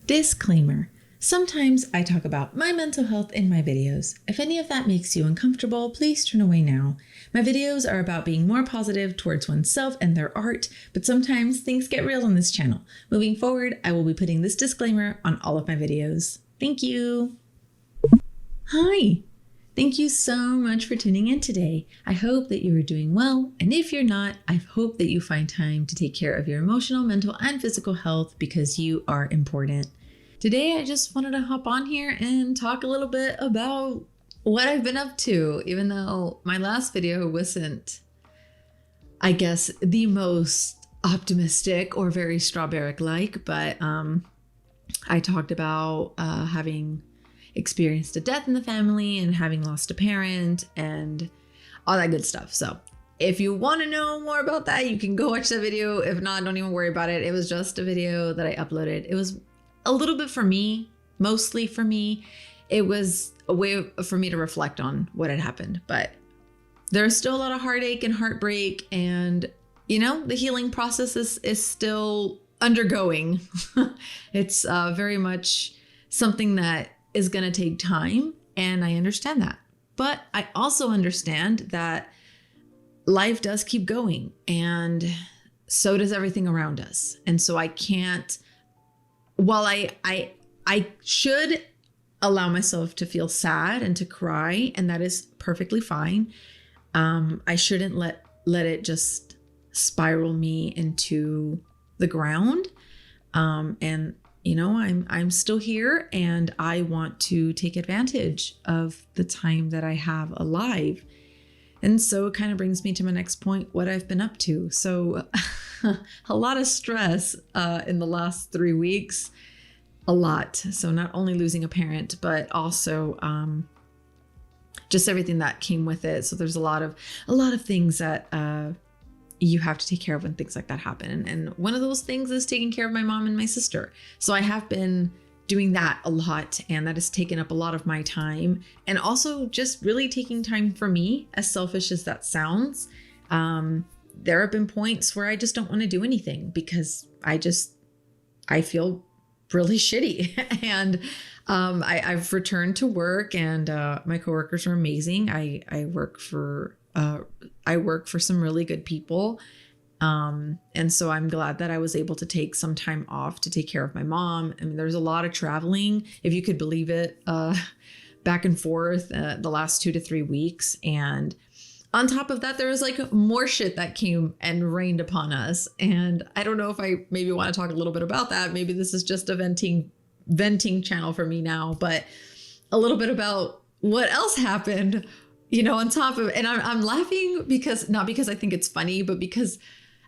Disclaimer. Sometimes I talk about my mental health in my videos. If any of that makes you uncomfortable, please turn away now. My videos are about being more positive towards oneself and their art, but sometimes things get real on this channel. Moving forward, I will be putting this disclaimer on all of my videos. Thank you. Hi. Thank you so much for tuning in today. I hope that you are doing well, and if you're not, I hope that you find time to take care of your emotional, mental, and physical health because you are important. Today, I just wanted to hop on here and talk a little bit about what I've been up to, even though my last video wasn't, I guess, the most optimistic or very strawberry-like, but I talked about having experienced a death in the family and having lost a parent and all that good stuff. So if you want to know more about that, you can go watch that video. If not, don't even worry about it. It was just a video that I uploaded. It was a little bit for me, mostly for me. It was a way for me to reflect on what had happened, but there's still a lot of heartache and heartbreak, and you know, the healing process is still undergoing. It's very much something that is going to take time, and I understand that. But I also understand that life does keep going, and so does everything around us. And so I can't, while I should allow myself to feel sad and to cry, and that is perfectly fine, I shouldn't let it just spiral me into the ground. And you know, I'm still here, and I want to take advantage of the time that I have alive. And so it kind of brings me to my next point, what I've been up to. So a lot of stress in the last 3 weeks, a lot. So not only losing a parent, but also just everything that came with it. So there's a lot of things that you have to take care of when things like that happen. And one of those things is taking care of my mom and my sister. So I have been doing that a lot, and that has taken up a lot of my time, and also just really taking time for me, as selfish as that sounds. There have been points where I just don't want to do anything because I feel really shitty. And I've returned to work, and my coworkers are amazing. I work for some really good people. And so I'm glad that I was able to take some time off to take care of my mom. I mean, there's a lot of traveling, if you could believe it, back and forth the last 2 to 3 weeks. And on top of that, there was like more shit that came and rained upon us. And I don't know if I maybe want to talk a little bit about that. Maybe this is just a venting channel for me now, but a little bit about what else happened, you know, on top of, and I'm laughing because, not because I think it's funny, but because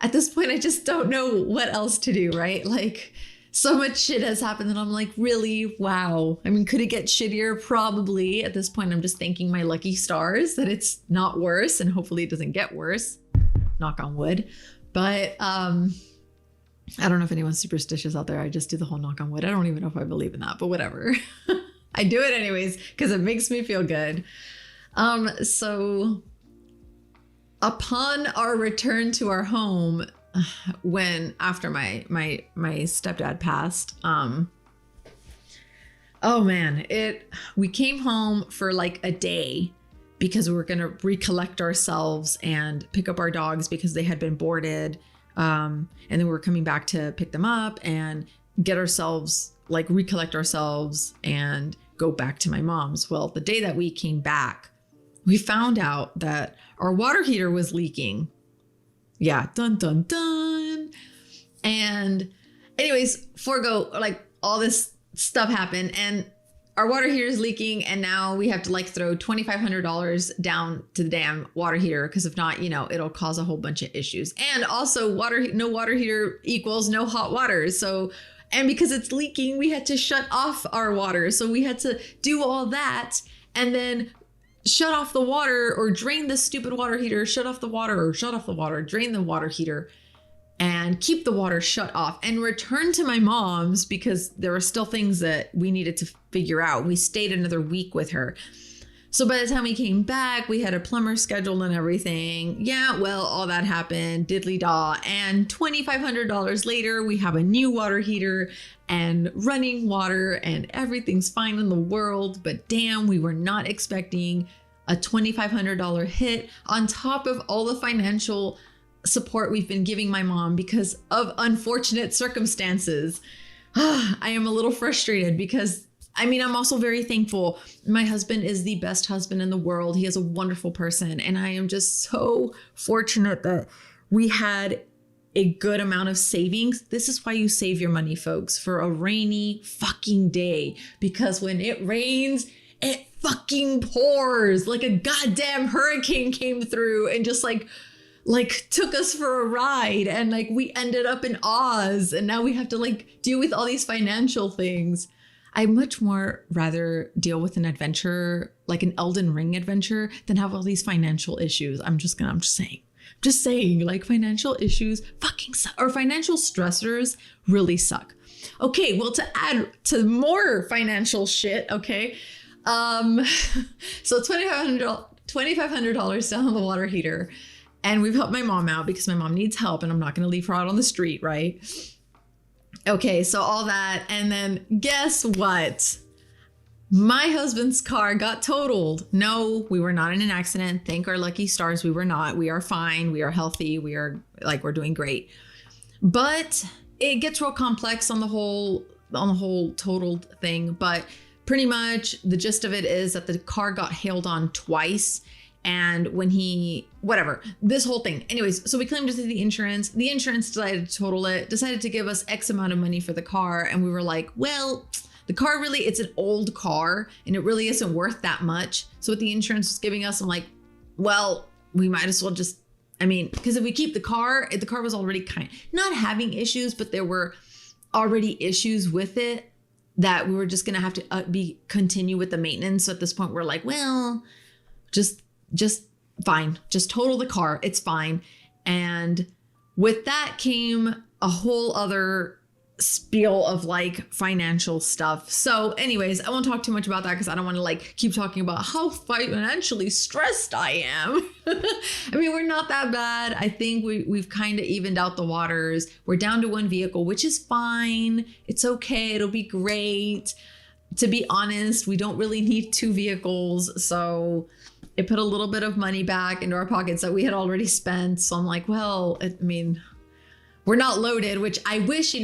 at this point, I just don't know what else to do, right? Like, so much shit has happened that I'm like, really? Wow. I mean, could it get shittier? Probably. At this point, I'm just thanking my lucky stars that it's not worse, and hopefully it doesn't get worse. Knock on wood. But I don't know if anyone's superstitious out there. I just do the whole knock on wood. I don't even know if I believe in that, but whatever. I do it anyways because it makes me feel good. So upon our return to our home, after my stepdad passed, oh man, we came home for like a day because we were going to recollect ourselves and pick up our dogs because they had been boarded. And then we were coming back to pick them up and get ourselves, like, recollect ourselves and go back to my mom's. Well, the day that we came back, we found out that our water heater was leaking. Yeah, dun, dun, dun. And anyways, like, all this stuff happened, and our water heater is leaking, and now we have to like throw $2,500 down to the damn water heater, because if not, you know, it'll cause a whole bunch of issues. And also no water heater equals no hot water. So, and because it's leaking, we had to shut off our water. So we had to do all that and then shut off the water, or drain the stupid water heater, shut off the water, drain the water heater, and keep the water shut off, and return to my mom's because there were still things that we needed to figure out. We stayed another week with her. So by the time we came back, we had a plumber scheduled and everything. Yeah, well, all that happened, diddly-daw. And $2,500 later, we have a new water heater and running water and everything's fine in the world. But damn, we were not expecting a $2,500 hit on top of all the financial support we've been giving my mom because of unfortunate circumstances. I am a little frustrated because I mean, I'm also very thankful. My husband is the best husband in the world. He is a wonderful person. And I am just so fortunate that we had a good amount of savings. This is why you save your money, folks, for a rainy fucking day. Because when it rains, it fucking pours. Like a goddamn hurricane came through and just like took us for a ride. And like we ended up in Oz. And now we have to like deal with all these financial things. I much more rather deal with an adventure, like an Elden Ring adventure, than have all these financial issues. I'm just saying, like financial issues fucking suck, or financial stressors really suck. Okay, well, to add to more financial shit, okay. So $2,500 down on the water heater. And we've helped my mom out because my mom needs help and I'm not going to leave her out on the street, right? Okay, so all that, and then guess what? My husband's car got totaled. No, we were not in an accident. Thank our lucky stars we were not. We are fine. We are healthy. We're doing great. But it gets real complex on the whole totaled thing. But pretty much the gist of it is that the car got hailed on twice. And when this whole thing. Anyways, so we claimed it to the insurance. The insurance decided to total it, decided to give us X amount of money for the car. And we were like, well, the car really, it's an old car and it really isn't worth that much. So what the insurance was giving us, I'm like, well, we might as well just, because if we keep the car was already not having issues, but there were already issues with it that we were just going to have to continue with the maintenance. So at this point, we're like, well, just fine. Just total the car. It's fine. And with that came a whole other spiel of like financial stuff. So anyways, I won't talk too much about that because I don't want to like keep talking about how financially stressed I am. We're not that bad. I think we've kind of evened out the waters. We're down to one vehicle, which is fine. It's okay. It'll be great. To be honest, we don't really need two vehicles. So it put a little bit of money back into our pockets that we had already spent. So I'm like, well, we're not loaded, which I wish,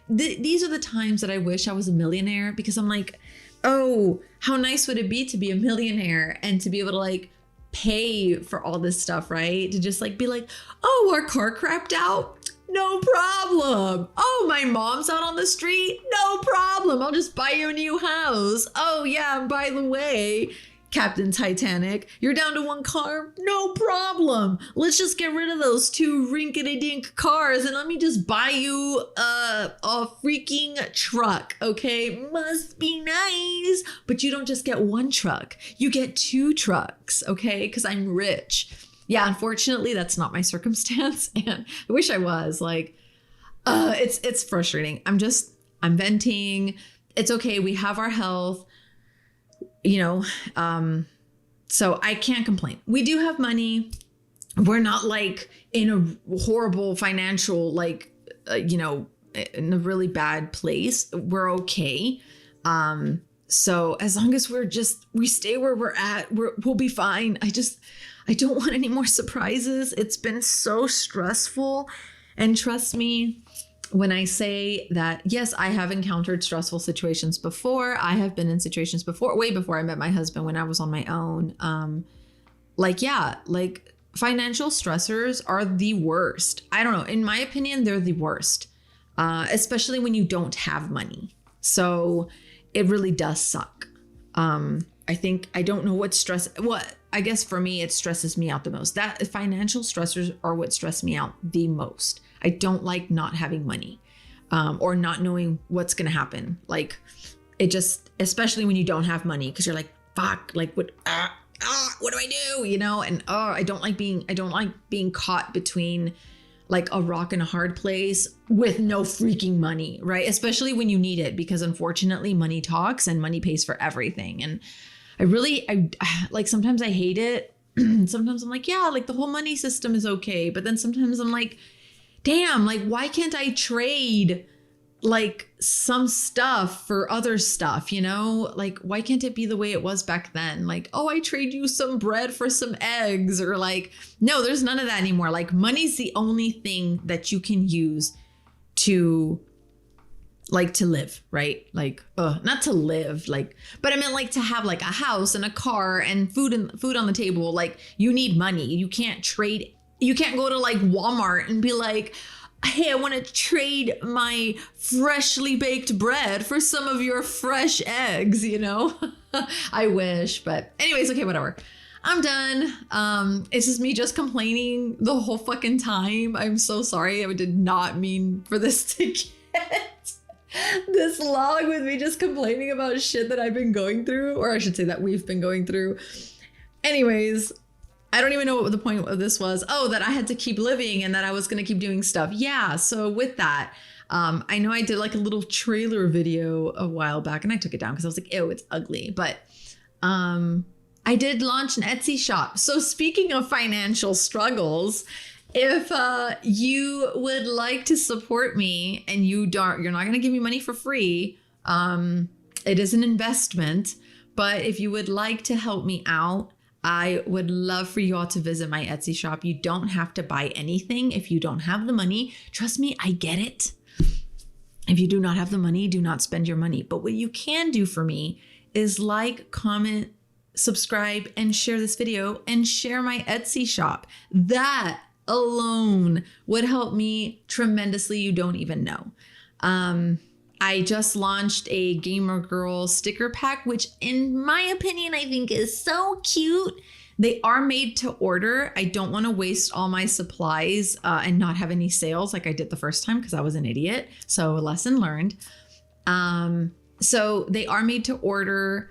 these are the times that I wish I was a millionaire because I'm like, oh, how nice would it be to be a millionaire and to be able to like pay for all this stuff, right? To just like be like, oh, our car crapped out. No problem. Oh, my mom's out on the street. No problem. I'll just buy you a new house. Oh yeah, and by the way, Captain Titanic, you're down to one car? No problem. Let's just get rid of those two rinkety-dink cars and let me just buy you a freaking truck, okay? Must be nice. But you don't just get one truck. You get two trucks, okay? Because I'm rich. Yeah, unfortunately, that's not my circumstance. And I wish I was. Like, it's frustrating. I'm venting. It's okay. We have our health. So I can't complain. We do have money. We're not like in a horrible financial, in a really bad place. We're okay. So as long as we stay where we're at, we'll be fine. I don't want any more surprises. It's been so stressful. And trust me, when I say that, yes, I have encountered stressful situations before. I have been in situations before, way before I met my husband when I was on my own. Financial stressors are the worst. I don't know. In my opinion, they're the worst, especially when you don't have money. So it really does suck. I don't know I guess for me, it stresses me out the most. That financial stressors are what stress me out the most. I don't like not having money, or not knowing what's going to happen. Like it just, especially when you don't have money, because you're like, fuck, like what do I do? And I don't like being caught between like a rock and a hard place with no freaking money, right? Especially when you need it, because unfortunately money talks and money pays for everything. And I like, sometimes I hate it. Sometimes I'm like, yeah, like the whole money system is okay. But then sometimes I'm like, damn, like, why can't I trade like some stuff for other stuff, you know? Like, why can't it be the way it was back then? Like, oh, I trade you some bread for some eggs, or like, no, there's none of that anymore. Like, money's the only thing that you can use to live, right? Like, not to live, like, but I meant like to have like a house and a car and food on the table. Like, you need money. You can't trade. You can't go to like Walmart and be like, hey, I want to trade my freshly baked bread for some of your fresh eggs, you know? I wish, but anyways, okay, whatever. I'm done. It's just me just complaining the whole fucking time. I'm so sorry. I did not mean for this to get this long with me just complaining about shit that I've been going through, or I should say that we've been going through. Anyways, I don't even know what the point of this was. Oh, that I had to keep living and that I was going to keep doing stuff. Yeah. So with that, I know I did like a little trailer video a while back and I took it down because I was like, ew, it's ugly. But I did launch an Etsy shop. So speaking of financial struggles, if you would like to support me and you're not going to give me money for free, it is an investment. But if you would like to help me out, I would love for you all to visit my Etsy shop. You don't have to buy anything if you don't have the money. Trust me, I get it. If you do not have the money, do not spend your money. But what you can do for me is like, comment, subscribe, and share this video and share my Etsy shop. That alone would help me tremendously. You don't even know. I just launched a Gamer Girl sticker pack, which in my opinion, I think is so cute. They are made to order. I don't want to waste all my supplies and not have any sales like I did the first time because I was an idiot. So lesson learned. So they are made to order.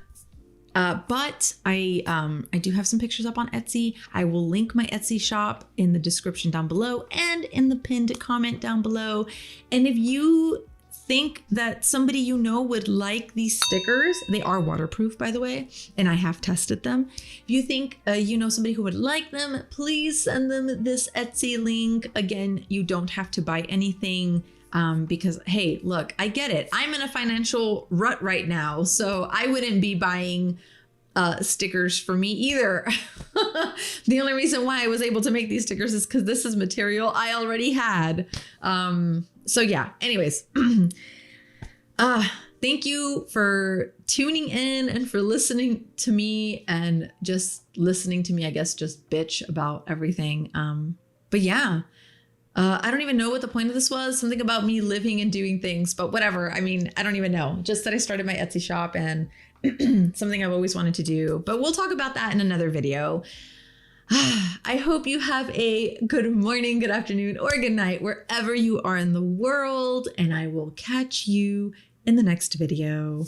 But I do have some pictures up on Etsy. I will link my Etsy shop in the description down below and in the pinned comment down below. And if you think that somebody you know would like these stickers, they are waterproof, by the way, and I have tested them. If you think you know somebody who would like them, please send them this Etsy link. Again, you don't have to buy anything because, hey, look, I get it. I'm in a financial rut right now, so I wouldn't be buying stickers for me either. The only reason why I was able to make these stickers is because this is material I already had. So yeah, anyways, thank you for tuning in and for listening to me and just listening to me, I guess, just bitch about everything. But yeah, I don't even know what the point of this was. Something about me living and doing things, but whatever. I mean, I don't even know. Just that I started my Etsy shop and something I've always wanted to do, but we'll talk about that in another video. I hope you have a good morning, good afternoon, or good night, wherever you are in the world, and I will catch you in the next video.